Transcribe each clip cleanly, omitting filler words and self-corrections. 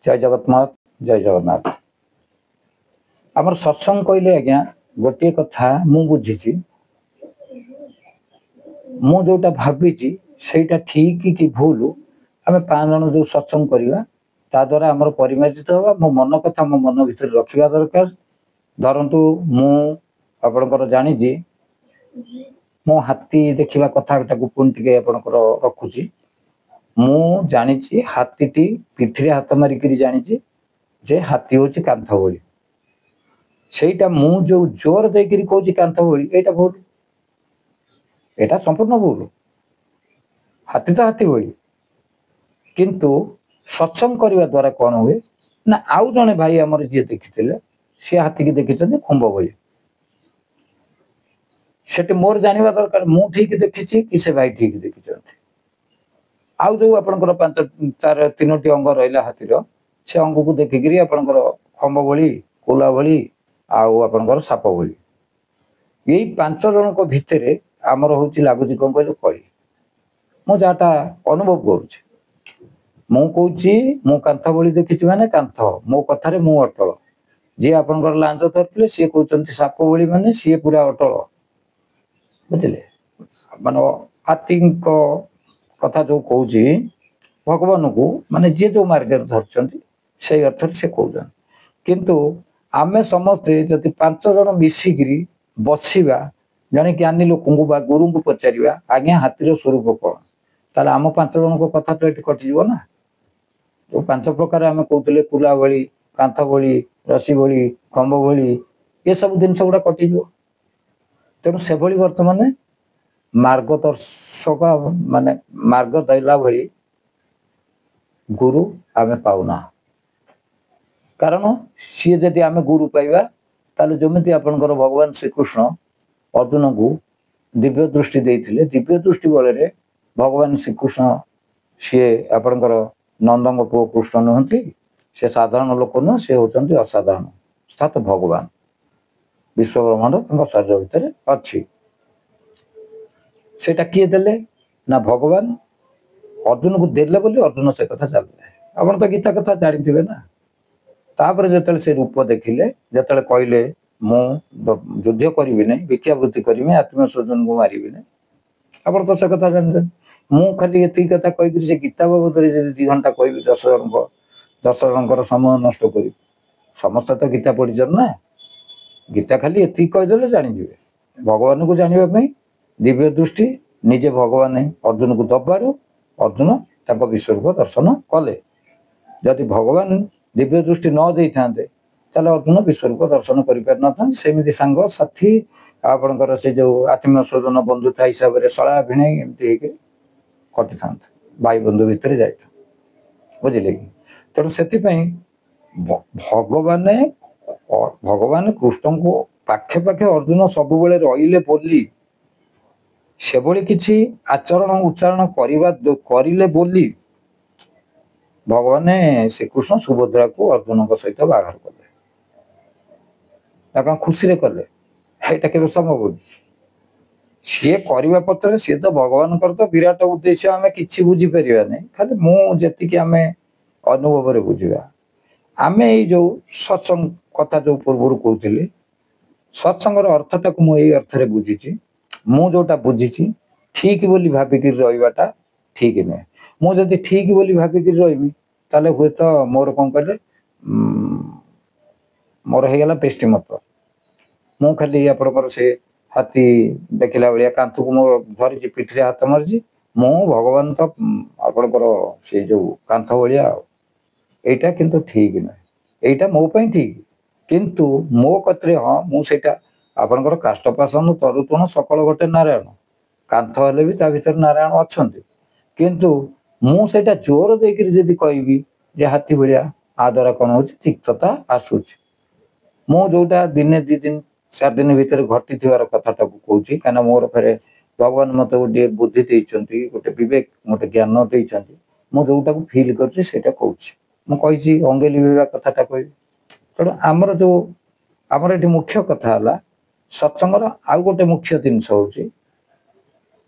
जय जगन्नाथ जय जगन्नाथ आमर सत्संग कहले आज्ञा गोटे कथा मु बुझी मु जोटा भावी सेटा ठीक कि भूल आम 5 जन जो सत्संग करवा ता द्वारा आमर परिमार्जित हवा मो मन कथा मो मन भीतर रखा दरकार धरतु मु आपणकर जानी मो हाथी देखा कथा पुणी आपणकर रखुची मु जानी हाथी पिठी हाथ मारिक जानी जे हाथी हूँ कांथ भली सेटा मु जो जोर देकर कहूँ कांथ भली एटा भूल एटा संपूर्ण भूल हाथी तो हाथी भली किंतु सत्संग करने द्वारा कौन हुए ना आउ जने भाई आमर जी देखी सी हाथी की देखी खुंब भली से मोर जानवा दरकार मु ठीक देखी कि से भाई ठीक देखी आउ जो आपंकर 3टी अंग रहा हाथीर से अंग को देखिकी आपंकर खम्ब भली कोला भली आपंकर साप भली यही 5 जन भितर आमर हूँ लगुच कौन कह कली मु जहाँ अनुभव करुच्ची मु कौच मु कांथ भली देखी माने कांथ मो कथार मु अटल जी आपंकर लांच धरते सी कहते साप भली माने सी पूरा अटल बुझे मान हाथी कथा जो कौच भगवान को माने जी जो मार्ग धरछन से अर्थ से कहते किंतु आमे समस्ते जदि 5 जन मिसिकी बसवा जड़े ज्ञानी लोक गुरु को पचार आज्ञा हाथीर स्वरूप कौन ताल आम 5 जन को कथा तो ये कटिज ना जो 5 प्रकार आम कहते कुला भली कांथ भली रसी भली खम्ब भली ये सब जिन गुड़ा कटिज तेणु से भली वर्तमान मार्गदर्शक माने मार्ग दैला भली गुरु आमे पाऊना कारण सी जदि आमे गुरु पाइबा ताले जमिति आपनकर भगवान श्री कृष्ण अर्जुन को दिव्य दृष्टि देइथिले दिव्य दृष्टि बळे भगवान श्री कृष्ण सी आपनकर नंदंग पुओ कृष्ण नहंती से साधारण लोक न से होचंती असाधारण स्थात भगवान विश्व ब्रह्मांड तंग शरीर भितर अछि सेटा किए देले ना भगवान अर्जुन को देले बोली अर्जुन से कथा चलले आपण तो गीता कथा जानिथिबे ना तापर जतले से रूप देखिले जतले कहले मु युद्ध करिवि नै भिक्षावृत्ति करिवि आत्म स्वजन को मारिवि नै आपण तो से कथा जानबे मु खाली एती कथा कहि से गीता बाबद रे 2 घंटा कहबि 10 जनकर समय नष्ट करी समस्त तो गीता पढ़ी ना गीता खाली एती कहि देले जानि जिवे भगवान को जानिबा पई दिव्य दृष्टि निजे भगवान अर्जुन को दबारू अर्जुन ताको विश्वरूप दर्शन कले जदि भगवान दिव्य दृष्टि न दे था अर्जुन विश्वरूप दर्शन कर सेमती सांग साथी आपणकर से जो आत्मीय स्वजन बंधुता हिसाब से शला भिणे एमती कटि था भाई बंधु भितर जा बुझे कि तेणु से भगवान भगवान कृष्ण को पाखे पाखे अर्जुन सब बेले रहिले बोली से किसी आचरण उच्चारण करिले बोली भगवान श्रीकृष्ण सुभद्रा को अर्जुन सहित बाहर कले खुशी कले यहाँ के संभव सी करने पत्र सी तो भगवान तो विराट उद्देश्य आम कि बुझीपर नहीं खाली मुझे आम अनुभव बुझा आम जो सत्संग कथा जो पूर्व कहते सत्संगर अर्थटा को मुझे अर्थ बुझी मु जोटा बुझी ठीक बोली भाविक रहा ठीक नुहे मुझे ठीक बोली भाविक रही ताले हुए तो मोर कौन कहले मोर हो गला बेष्टि मत मु खाली आपंकर से हाथी देखला भाया कांथ को मोर धरी पिठी हाथ मारी मु भगवान तो आपंकर से जो कांथ भाया यहाँ किंतु ठीक नुहे यहाँ मो ठीक किंतु मो कतरे हाँ मुझे आपंकर काष्टपासन तरुतुण सकल गोटे नारायण कांथ हेले भी ता भीतर नारायण अच्छा किंतु मुझे जोर देकर जदि कहबी जे हाथी भाया आ द्वारा कौन हो तिक्तता आसूची मु जोटा दिने 2 दिन 4 दिन भितर घटी कथाटा को कहूँ कहीं मोर फेरे भगवान मत गोटे बुद्धि देते गोटे विवेक गोटे ज्ञान देते मुझे जोटा को फिल करुँच अंगेली विवाह कथाटा कह तेणु आमर जो आमर ये मुख्य कथा है सत्संगर आउ गोटे मुख्य जिनस हूँ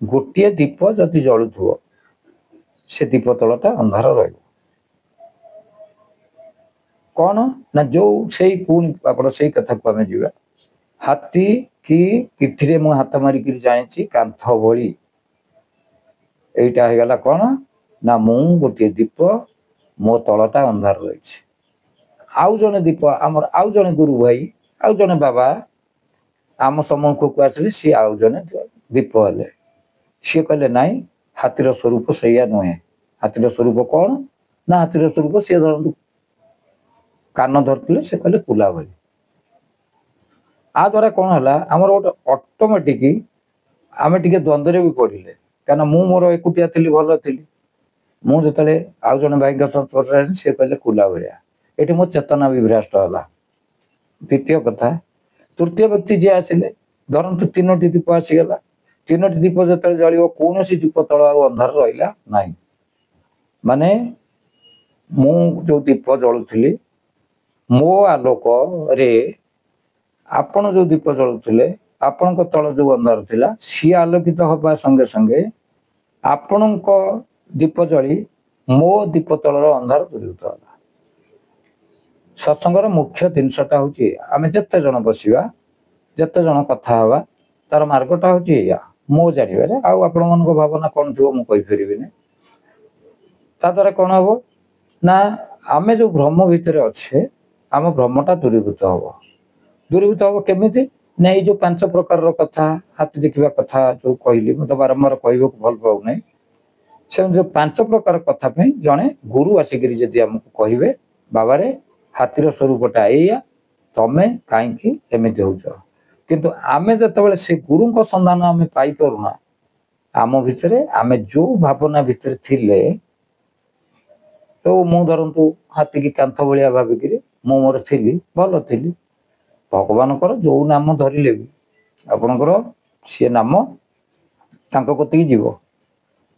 गोटे दीप जदि जलुव से दीप तलटा अंधार रही कौन ना जो से पुणी आप से कथा को आम जा हाथी कि पिठी मु हाथ मारिक जानी कांथ भली यहीटा हो कौन ना मु गोटे दीप मो तलटा अंधार रही आउ जने दीप आमर आउ जने गुरु भाई आउ जने बाबा आम सम्मुख को आसिले सी आउ जने दीप हेले सी कहले नाई हाथीर स्वरूप सैया नुहे हाथीर स्वरूप कौन ना हाथीर स्वरूप सी धरतु कान धरते से कहले कुला भाई आ द्वारा कौन है आमर गोटे ऑटोमेटिक आम टे द्वंद्व भी पड़े क्या मु मोर एकुटिया थी भल थी मुझे आउ जन भाई सी कहले कुला भाया ये मो चेतना विभ्राष्ट है द्वितीय कथा तृतीय व्यक्ति जी आसिले धरतु तीनोटी दीप आसीगला तीनोटी दीप जो जल कौन दीप तल अंधार रहा ना माने मु जो दीप जलुली मो आलोक रे आपण जो दीप जलुले आपण तल जो अंधार थिला सी आलोकित हवा संगे संगे आपण दीप जली मो दीप तलर अंधार दूरीभूत है सत्संगर मुख्य जिनसटा हूँ आम जिते जन बसवा जिते जन कथा हवा तार मार्गटा हूँ या मो जानवे आपण मान भावना कौन थी मुझे ता द्वारा कौन हम ना आम जो भ्रम भितर अच्छे आम भ्रमटा दूरीभूत हम केमी ना ये जो 5 प्रकार कथा हाथी देखा कथा जो कहली मुझे बारंबार कहूँ भल पाऊना से जो 5 प्रकार कथा जड़े गुरु आसिक जदि आमको कहे बाबा रे हाथीर स्वरूपटा या तमें कहीं एमती हो किंतु आमे जब से गुरु संधान आम पाई पारुना आम भितर आम जो भावना भितर थिले तो मु धरतु हाथी की कांथ भाया भाविक मु मोर थी भल थी भगवान जो नाम धरले भी आपणकर सी नाम कति जीव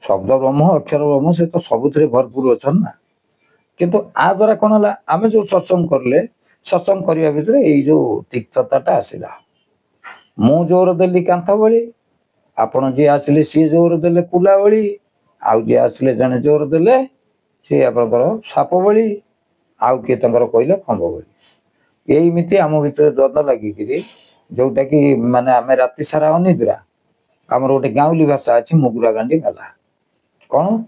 शब्द ब्रह्म अक्षर ब्रह्म से तो सबुथ भरपूर अच्छा ना किंतु आ द्वारा कौन है आम जो सत्संग करले सत्संग करने भितर ये जो तिक्तता आसला मु जोर देली कांथ भली आपण जी आसिले सी जोर देले कुला भली आउ जी आसिले जने जोर देले सी आपणकर साप भली आउ किए कहले खंभ भली यहीमिति आम भितर द्वंद्व लगिकी जोटा कि माने आम राति सारा अनिद्रा आमर गोटे गाँवली भाषा अच्छी मुगुरा गांडी मेला कौन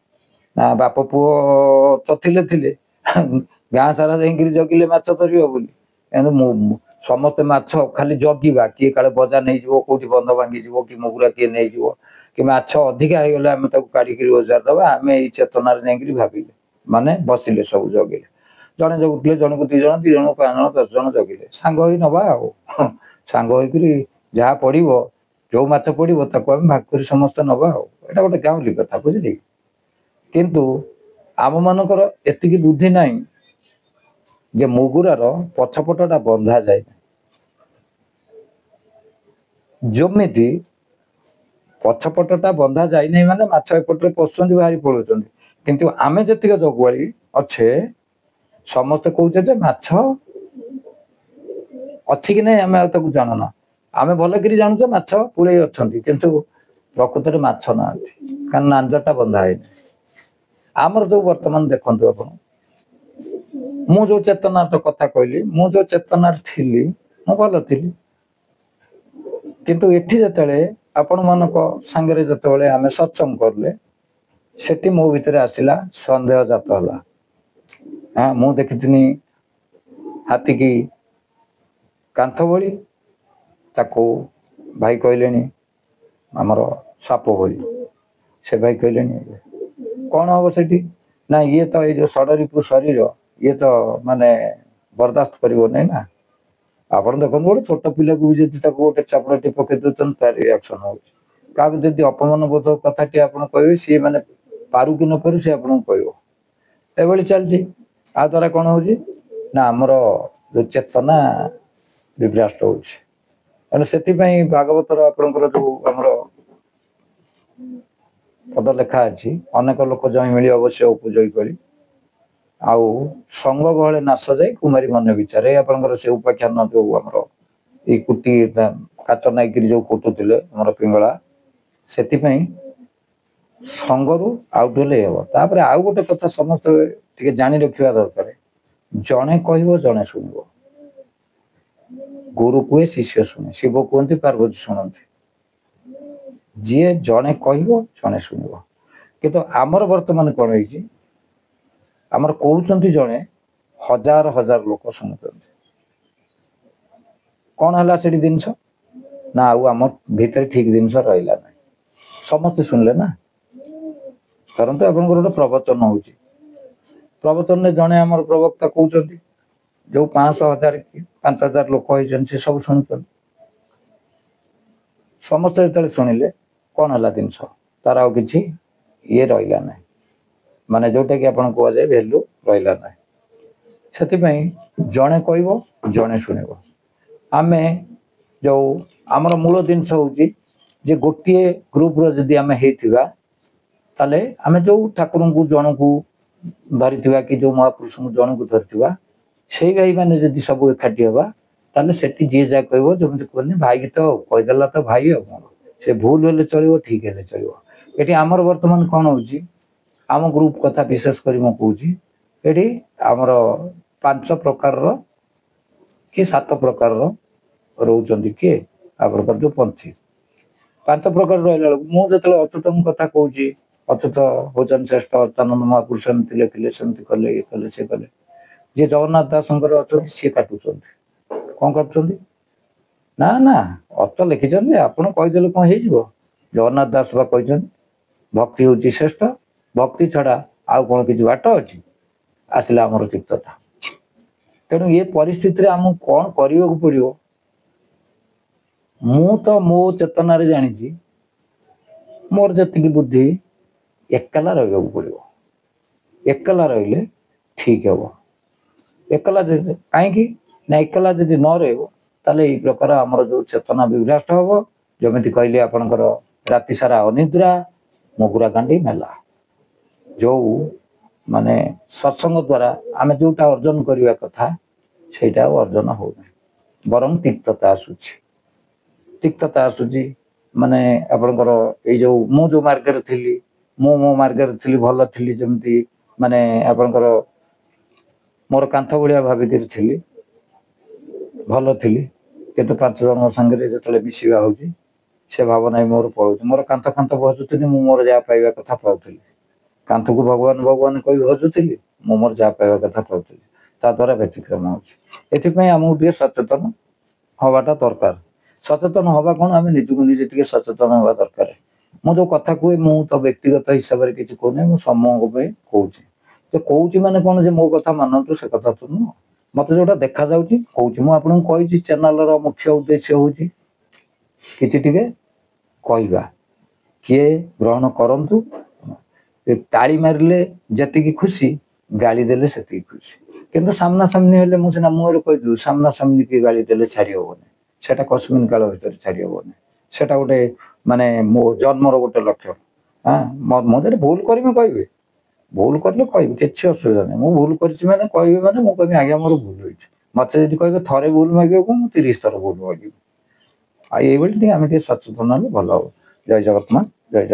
ना बाप पुओ तो थिले गाँ सारा जाइए जगिले माछ धरियो बोली समस्ते माछ खाली जगिबा किए काले बजा नहीं जीवो कोठी बंध भांगी जीवो कि मुगुरा किए नहीं जीवो कि माछ अधिका हो गले आम काढ़िकी ओजार दबा आम ये चेतनार जाइए भाविले माने बसिले सब जगिले जड़े जगुले जन को 2 जन 2 जन 5 जन 10 जन जगिले सांग होई नबा सांग होइकरी जहाँ पड़ो जो माछ पड़ो ताको आम भाग कर समस्ते नबा एटा गोटे गाँवली कथा बुझिले किंतु आम मानकर एतिकी बुद्धि नहीं जे मुगुरार पछपटा बंधा जाए जमिति पछपटा बंधा जाए नहीं माने माछ एपटे पशुंट बाहरी पड़ुंट किंतु आमे जतिक जगुआरी अच्छे समस्ते कहते जे माछ अच्छी कि नहीं आम जानना आम भल कर जानूचे माछ पुड़े अच्छा किंतु प्रकृत में माछ ना कारण नांजटा बंधा है आमर जो वर्तमान देखु आप मु जो चेतनार तो कथा कहली मु जो चेतनार थी मु भल थी किंतु एठी जतले आपण मानक सांगरे जतले आमे सत्संग करले सेठी मो भितर आसिला संदेह जात होला हाँ मु देखिथिनी हाथी की कांथ भली ताको भाई कहलेनी आमर साप भली से भाई कहलेनी कौन हम सेठी ना ये तो ये जो षडरिपु शरीर ये तो माने बर्दाश्त करिवो नहीं ना आपण देखो गोटे छोट पिला को भी जब गोटे चापड़ाटी पकई दौन तार रिएक्शन हो क्या अपमान बोध कथाटी आप कहे सी मैंने पारू कि न पारू सी आपको कह चलती आ द्वारा कौन हो ना आमर जो चेतना विभ्राष्ट हो भागवतर आपणकर जो आमर पद लेखा अच्छी अनेक लोक जमी मिली अवश्य उपयोगी करी आउ संग गहले नाश जाए कुमारी मन विचार आपंकर से उपाख्यान जो आमर ये कुटी काच नाइक जो कुटुले आम पिंगला से संगरू आउट हेले हम तापर आउ गोटे कथा समस्त टे जानी रखा दरकार ଜଣେ କହିବ ଜଣେ ଶୁଣିବ। ଗୁରୁ କୁହେ ଶିଷ୍ୟ ଶୁଣେ, ଶିବ କୁହନ୍ତି ପାର୍ବତୀ ଶୁଣନ୍ତି। ଯିଏ ଜଣେ କହିବ ଜଣେ ଶୁଣିବ। କିନ୍ତୁ ଆମର ବର୍ତ୍ତମାନ କଣ ହେଇଛି, ଆମର କହୁଛନ୍ତି ଜଣେ, ହଜାର ହଜାର ଲୋକ ଶୁଣୁଛନ୍ତି। କଣ ହେଲା ସେଠି ଜିନିଷ ନା, ଆଉ ଆମ ଭିତରେ ଠିକ ଜିନିଷ ରହିଲା ନାହିଁ। ସମସ୍ତେ ଶୁଣିଲେ ନା। ଧରନ୍ତୁ ଆପଣଙ୍କର ଗୋଟେ ପ୍ରବଚନ ହଉଛି, ପ୍ରବଚନରେ ଜଣେ ଆମର ପ୍ରବକ୍ତା କହୁଛନ୍ତି, ଯୋଉ 500 1000 କି 5000 ଲୋକ ହେଇଛନ୍ତି ସେ ସବୁ ଶୁଣୁଛନ୍ତି। ସମସ୍ତେ ଯେତେବେଳେ ଶୁଣିଲେ କଣ ହେଲା ଜିନିଷ, ତାର ଆଉ କିଛି ଇଏ ରହିଲା ନାହିଁ, ମାନେ ଯୋଉଟା କି ଆପଣ କୁହାଯାଏ ଭ୍ୟାଲୁ ରହିଲା ନାହିଁ। ସେଥିପାଇଁ ଜଣେ କହିବ ଜଣେ ଶୁଣିବ। ଆମେ ଯୋଉ ଆମର ମୂଳ ଜିନିଷ ହଉଛି ଯେ ଗୋଟିଏ ଗ୍ରୁପର ଯଦି ଆମେ ହେଇଥିବା, ତାହେଲେ ଆମେ ଯୋଉ ଠାକୁରଙ୍କୁ ଜଣକୁ ଧରିଥିବା କି ଯୋଉ ମହାପୁରୁଷଙ୍କୁ ଜଣକୁ ଧରିଥିବା, ସେଇ ଭାଇ ମାନେ ଯଦି ସବୁ ଏକାଠି ହେବା, ତାହେଲେ ସେଠି ଯିଏ ଯାହା କହିବ, ଯେମିତି କୁହନି ଭାଇ କି ତ କହିଦେଲା ତ ଭାଇ, ଆଉ କଣ ସେ ଭୁଲ ହେଲେ ଚଳିବ ଠିକ ହେଲେ ଚଳିବ। ଏଠି ଆମର ବର୍ତ୍ତମାନ କଣ ହଉଛି, ଆମ ଗ୍ରୁପ କଥା ବିଶେଷ କରି ମୁଁ କହୁଛି, ଏଠି ଆମର 5 ପ୍ରକାରର କି 7 ପ୍ରକାରର ରହୁଛନ୍ତି, କିଏ ଆପଣଙ୍କର ଯୋଉ ପନ୍ଥୀ 5 ପ୍ରକାର ରହିଲା ବେଳକୁ, ମୁଁ ଯେତେବେଳେ ଅଚ୍ୟୁତଙ୍କ କଥା କହୁଛି, ଅଚ୍ୟୁତ ହଉଛନ୍ତି ଶ୍ରେଷ୍ଠ, ଅଚ୍ୟୁତାନନ୍ଦ ମହାପୁରୁଷ ଏମିତି ଲେଖିଲେ, ସେମିତି କଲେ, ଇଏ କଲେ, ସେ କଲେ। ଯିଏ ଜଗନ୍ନାଥ ଦାସଙ୍କର ଅଛନ୍ତି ସିଏ କାଟୁଛନ୍ତି। କଣ କରୁଛନ୍ତି ନା ନା, ଅର୍ଥ ଲେଖିଛନ୍ତି, ଆପଣ କହିଦେଲେ କଣ ହେଇଯିବ। ଜଗନ୍ନାଥ ଦାସ ବା କହିଛନ୍ତି ଭକ୍ତି ହଉଛି ଶ୍ରେଷ୍ଠ, ଭକ୍ତି ଛଡା ଆଉ କଣ କିଛି ବାଟ ଅଛି, ଆସିଲା ଆମର ତିକ୍ତତା। ତେଣୁ ଏ ପରିସ୍ଥିତିରେ ଆମକୁ କଣ କରିବାକୁ ପଡିବ, ମୁଁ ତ ମୋ ଚେତନାରେ ଜାଣିଛି, ମୋର ଯେତିକି ବୁଦ୍ଧି, ଏକଲା ରହିବାକୁ ପଡିବ। ଏକଲା ରହିଲେ ଠିକ ହବ। ଏକଲା ଯଦି କାହିଁକି ନା, ଏକଲା ଯଦି ନ ରହିବ, ତାହେଲେ ଏଇ ପ୍ରକାର ଆମର ଯୋଉ ଚେତନା ବିଭ୍ରାଷ୍ଟ ହବ। ଯେମିତି କହିଲେ ଆପଣଙ୍କର ରାତି ସାରା ଅନିଦ୍ରା, ମଗୁରା କାଣ୍ଡି ମେଲା। ଯୋଉ ମାନେ ସତ୍ସଙ୍ଗ ଦ୍ଵାରା ଆମେ ଯୋଉଟା ଅର୍ଜନ କରିବା କଥା, ସେଇଟା ଆଉ ଅର୍ଜନ ହଉନାହିଁ, ବରଂ ତିକ୍ତତା ଆସୁଛି। ତିକ୍ତତା ଆସୁଛି ମାନେ ଆପଣଙ୍କର ଏଇ ଯୋଉ ମୁଁ ଯୋଉ ମାର୍ଗରେ ଥିଲି, ମୁଁ ମୋ ମାର୍ଗରେ ଥିଲି, ଭଲ ଥିଲି, ଯେମିତି ମାନେ ଆପଣଙ୍କର ମୋର କାନ୍ଥ ଭଳିଆ ଭାବିକିରି ଥିଲି, ଭଲ ଥିଲି। କିନ୍ତୁ 5 ଜଣଙ୍କ ସାଙ୍ଗରେ ଯେତେବେଳେ ମିଶିବା ହଉଛି, ସେ ଭାବନା ମୋର ପଳଉଛି। ମୋର କାନ୍ଥ କାନ୍ଥ ବସୁଥିଲି, ମୁଁ ମୋର ଯାହା ପାଇବା କଥା ପାଉଥିଲି। କାନ୍ଥକୁ ଭଗବାନ ଭଗବାନ କହି ହସୁଥିଲି, ମୁଁ ମୋର ଯାହା ପାଇବା କଥା ପାଉଥିଲି। ତା ଦ୍ୱାରା ବ୍ୟତିକ୍ରମ ହଉଛି। ଏଥିପାଇଁ ଆମକୁ ଟିକେ ସଚେତନ ହବାଟା ଦରକାର। ସଚେତନ ହବା କଣ, ଆମେ ନିଜକୁ ନିଜେ ଟିକେ ସଚେତନ ହବା ଦରକାର। ମୁଁ ଯୋଉ କଥା କୁହେ, ମୁଁ ତ ବ୍ୟକ୍ତିଗତ ହିସାବରେ କିଛି କହୁନାହିଁ, ମୁଁ ସମୂହ ପାଇଁ କହୁଛି। ତ କହୁଛି ମାନେ କଣ ଯେ ମୋ କଥା ମାନନ୍ତୁ, ସେ କଥା ତ ନୁହଁ। ମତେ ଯୋଉଟା ଦେଖା ଯାଉଛି କହୁଛି। ମୁଁ ଆପଣଙ୍କୁ କହିଛି, ଚ୍ୟାନେଲର ମୁଖ୍ୟ ଉଦ୍ଦେଶ୍ୟ ହଉଛି କିଛି ଟିକେ କହିବା, କିଏ ଗ୍ରହଣ କରନ୍ତୁ। ତାଳି ମାରିଲେ ଯେତିକି ଖୁସି, ଗାଳି ଦେଲେ ସେତିକି ଖୁସି। କିନ୍ତୁ ସାମ୍ନା ସାମ୍ନି ହେଲେ ମୁଁ ସିନା ମୁହଁରେ କହିଦେବି, ସାମ୍ନା ସାମ୍ନି କିଏ ଗାଳି ଦେଲେ ଛାଡି ହବନି। ସେଟା କସ୍ମିନ କାଳ ଭିତରେ ଛାଡି ହବନି। ସେଟା ଗୋଟେ ମାନେ ମୋ ଜନ୍ମର ଗୋଟେ ଲକ୍ଷ୍ୟ। ମୁଁ ଯଦି ଭୁଲ କରିବି କହିବି, ଭୁଲ କରିଲେ କହିବି, କିଛି ଅସୁବିଧା ନାହିଁ। ମୁଁ ଭୁଲ କରିଛି ମାନେ କହିବି, ମାନେ ମୁଁ କହିବି ଆଜ୍ଞା ମୋର ଭୁଲ ହେଇଛି। ମତେ ଯଦି କହିବେ ଥରେ ଭୁଲ ମାଗିବାକୁ, ମୁଁ 30 ଥର ଭୁଲ ମାଗିବି। ଆଉ ଏଇଭଳି ଟିକେ ଆମେ ଟିକେ ସଚେତନ ହେଲେ ଭଲ ହବ। ଜୟ ଜଗନ୍ନାଥ।